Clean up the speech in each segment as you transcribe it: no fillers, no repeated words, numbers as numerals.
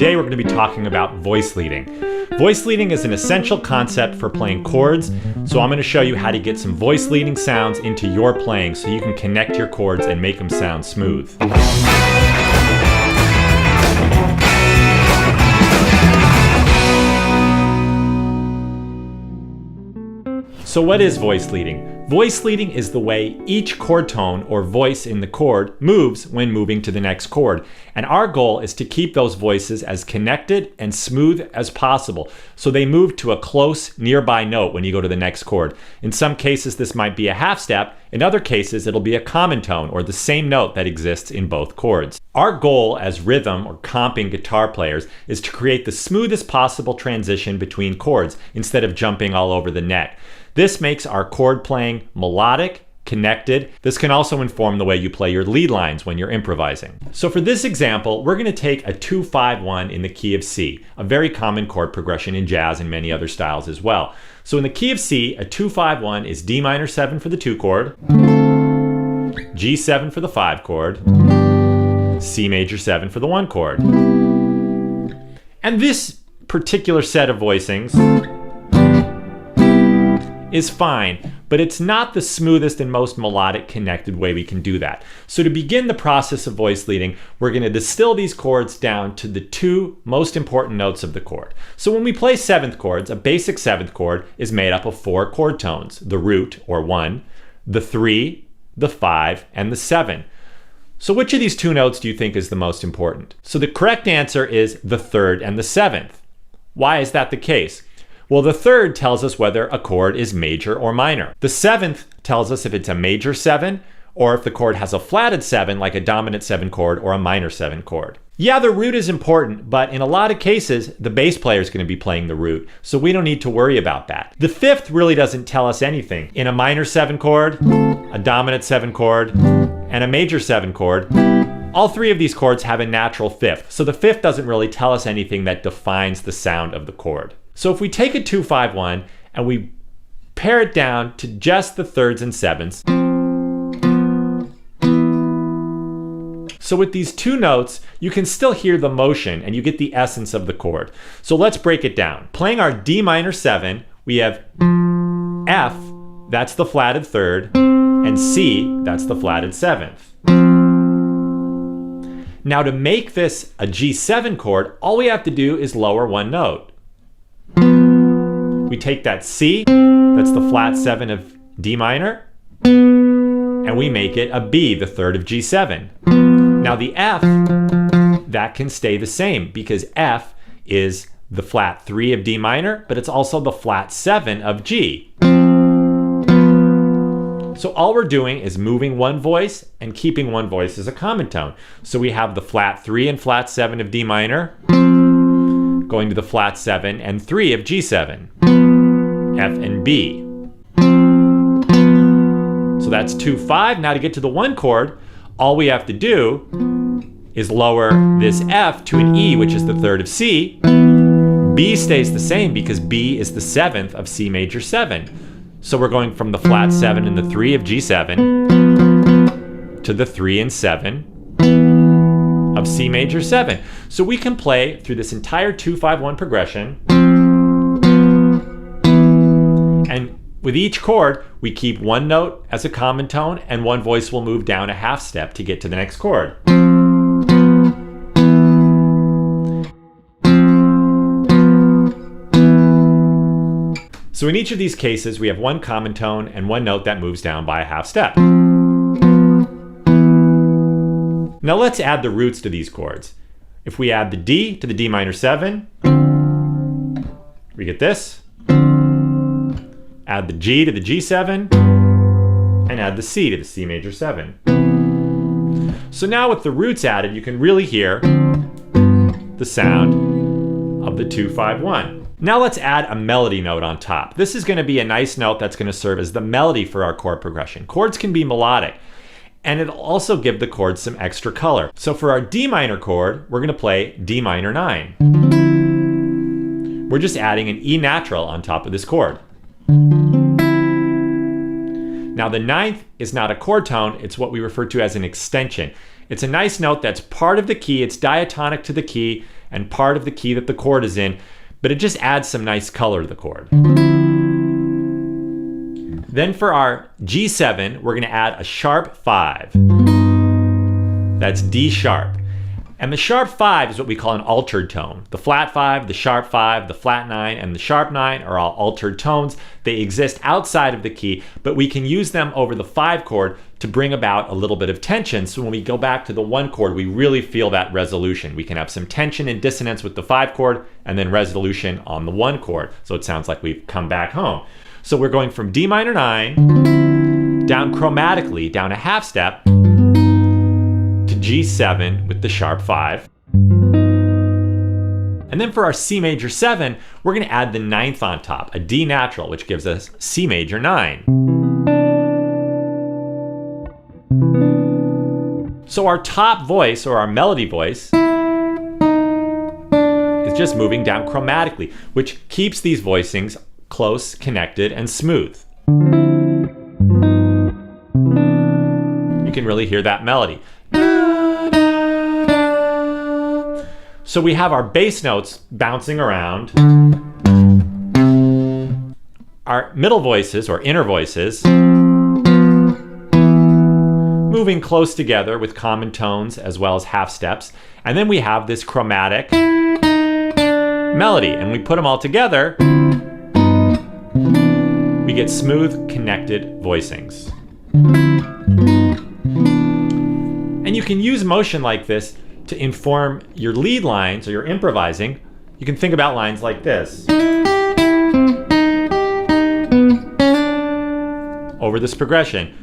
Today we're going to be talking about voice leading. Voice leading is an essential concept for playing chords, so I'm going to show you how to get some voice leading sounds into your playing so you can connect your chords and make them sound smooth. So what is voice leading? Voice leading is the way each chord tone or voice in the chord moves when moving to the next chord. And our goal is to keep those voices as connected and smooth as possible so they move to a close nearby note when you go to the next chord. In some cases this might be a half step, in other cases it'll be a common tone or the same note that exists in both chords. Our goal as rhythm or comping guitar players is to create the smoothest possible transition between chords instead of jumping all over the neck. This makes our chord playing melodic, connected. This can also inform the way you play your lead lines when you're improvising. So for this example, we're going to take a 2-5-1 in the key of C, a very common chord progression in jazz and many other styles as well. So in the key of C, a 2-5-1 is D minor 7 for the 2 chord, G7 for the 5 chord, C major 7 for the 1 chord. And this particular set of voicings is fine, but it's not the smoothest and most melodic connected way we can do that. So to begin the process of voice leading, we're going to distill these chords down to the two most important notes of the chord. So when we play 7th chords, a basic 7th chord is made up of 4 chord tones: the root, or 1, the 3, the 5, and the 7. So which of these two notes do you think is the most important? So the correct answer is the 3rd and the 7th. Why is that the case? Well, the 3rd tells us whether a chord is major or minor. The 7th tells us if it's a major 7 or if the chord has a flatted 7 like a dominant 7 chord or a minor 7 chord. Yeah, the root is important, but in a lot of cases, the bass player is going to be playing the root, so we don't need to worry about that. The 5th really doesn't tell us anything. In a minor 7 chord, a dominant 7 chord, and a major 7 chord, all three of these chords have a natural 5th, so the 5th doesn't really tell us anything that defines the sound of the chord. So if we take a 2-5-1 and we pare it down to just the 3rds and 7ths, so with these two notes, you can still hear the motion and you get the essence of the chord. So let's break it down. Playing our D minor 7, we have F, that's the flatted 3rd, and C, that's the flatted 7th. Now to make this a G7 chord, all we have to do is lower one note. We take that C, that's the flat 7 of D minor, and we make it a B, the 3rd of G7. Now the F, that can stay the same because F is the flat 3 of D minor, but it's also the flat 7 of G. So all we're doing is moving one voice and keeping one voice as a common tone. So we have the flat 3 and flat 7 of D minor, going to the flat 7 and 3 of G7, F and B. So that's 2-5. Now to get to the 1 chord, all we have to do is lower this F to an E, which is the 3rd of C. B stays the same because B is the 7th of C major 7. So we're going from the flat 7 and the 3 of G7 to the 3 and 7 of C major 7. So we can play through this entire 2-5-1 progression, and with each chord we keep one note as a common tone and one voice will move down a half step to get to the next chord. So in each of these cases we have one common tone and one note that moves down by a half step. Now let's add the roots to these chords. If we add the D to the D minor 7, we get this. Add the G to the G7, and add the C to the C major 7. So now with the roots added, you can really hear the sound of the 2-5-1. Now let's add a melody note on top. This is going to be a nice note that's going to serve as the melody for our chord progression. Chords can be melodic, and it'll also give the chords some extra color. So for our D minor chord, we're going to play D minor 9. We're just adding an E natural on top of this chord. Now the 9th is not a chord tone, it's what we refer to as an extension. It's a nice note that's part of the key, it's diatonic to the key, and part of the key that the chord is in, but it just adds some nice color to the chord. Then for our G7, we're going to add a sharp 5. That's D sharp. And the sharp 5 is what we call an altered tone. The flat 5, the sharp 5, the flat 9, and the sharp 9 are all altered tones. They exist outside of the key, but we can use them over the 5 chord to bring about a little bit of tension. So when we go back to the 1 chord, we really feel that resolution. We can have some tension and dissonance with the 5 chord, and then resolution on the 1 chord. So it sounds like we've come back home. So we're going from D minor 9, down chromatically, down a half step, to G7 with the sharp 5. And then for our C major 7, we're going to add the 9th on top, a D natural, which gives us C major 9. So our top voice, or our melody voice, is just moving down chromatically, which keeps these voicings close, connected, and smooth. You can really hear that melody. So we have our bass notes bouncing around, our middle voices or inner voices moving close together with common tones as well as half steps, and then we have this chromatic melody, and we put them all together, we get smooth, connected voicings. And you can use motion like this to inform your lead lines or your improvising. You can think about lines like this. Over this progression.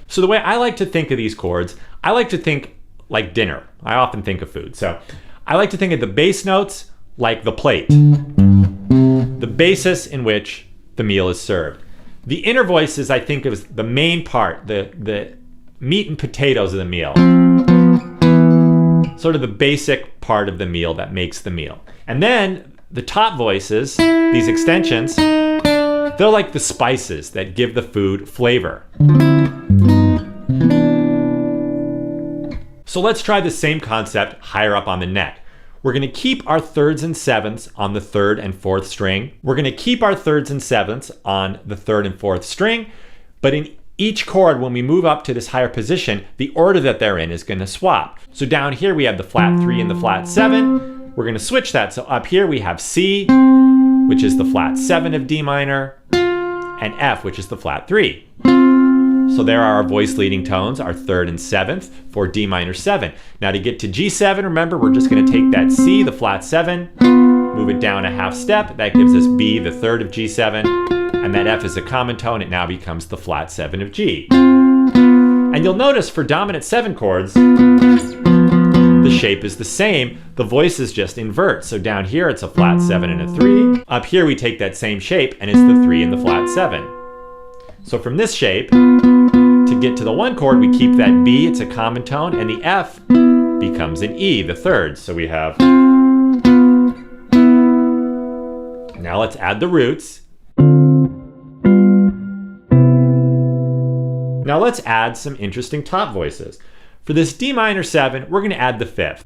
So the way I like to think of these chords, I like to think like dinner. I often think of food. So I like to think of the bass notes like the plate, the basis in which the meal is served. The inner voices I think of as the main part, the meat and potatoes of the meal. Sort of the basic part of the meal that makes the meal. And then the top voices, these extensions, they're like the spices that give the food flavor. So let's try the same concept higher up on the neck. We're going to keep our thirds and sevenths on the 3rd and 4th string. We're going to keep our thirds and sevenths on the 3rd and 4th string, but in each chord, when we move up to this higher position, the order that they're in is going to swap. So down here we have the flat 3 and the flat 7. We're going to switch that. So up here we have C, which is the flat 7 of D minor, and F, which is the flat 3. So there are our voice leading tones, our 3rd and 7th for D minor 7. Now to get to G7, remember, we're just going to take that C, the flat 7, move it down a half step. That gives us B, the 3rd of G7, and that F is a common tone. It now becomes the flat 7 of G. And you'll notice for dominant 7 chords, the shape is the same. The voices just invert. So down here it's a flat 7 and a 3. Up here we take that same shape and it's the 3 and the flat 7. So from this shape, to get to the 1 chord, we keep that B, it's a common tone, and the F becomes an E, the 3rd. So we have... Now let's add the roots. Now let's add some interesting top voices. For this D minor 7, we're going to add the 5th.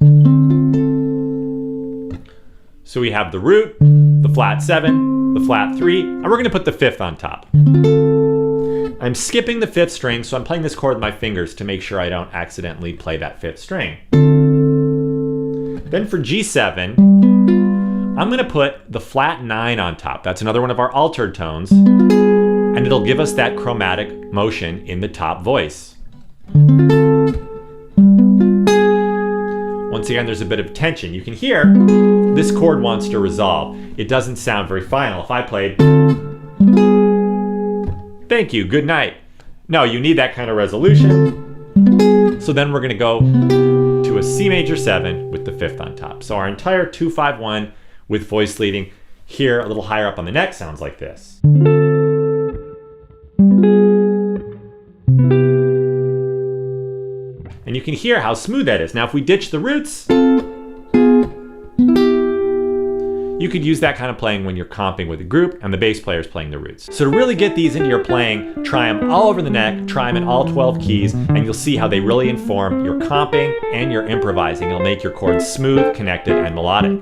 So we have the root, the flat 7, the flat 3, and we're going to put the 5th on top. I'm skipping the 5th string, so I'm playing this chord with my fingers to make sure I don't accidentally play that 5th string. Then for G7, I'm going to put the flat 9 on top. That's another one of our altered tones, and it'll give us that chromatic motion in the top voice. Once again, there's a bit of tension. You can hear this chord wants to resolve. It doesn't sound very final. If I played, thank you, good night. No, you need that kind of resolution. So then we're going to go to a C major 7 with the 5th on top. So our entire 2-5-1 with voice leading here a little higher up on the neck sounds like this. And you can hear how smooth that is. Now if we ditch the roots, You could use that kind of playing when you're comping with a group and the bass player is playing the roots. So to really get these into your playing, try them all over the neck, try them in all 12 keys, and you'll see how they really inform your comping and your improvising. It'll make your chords smooth, connected, and melodic.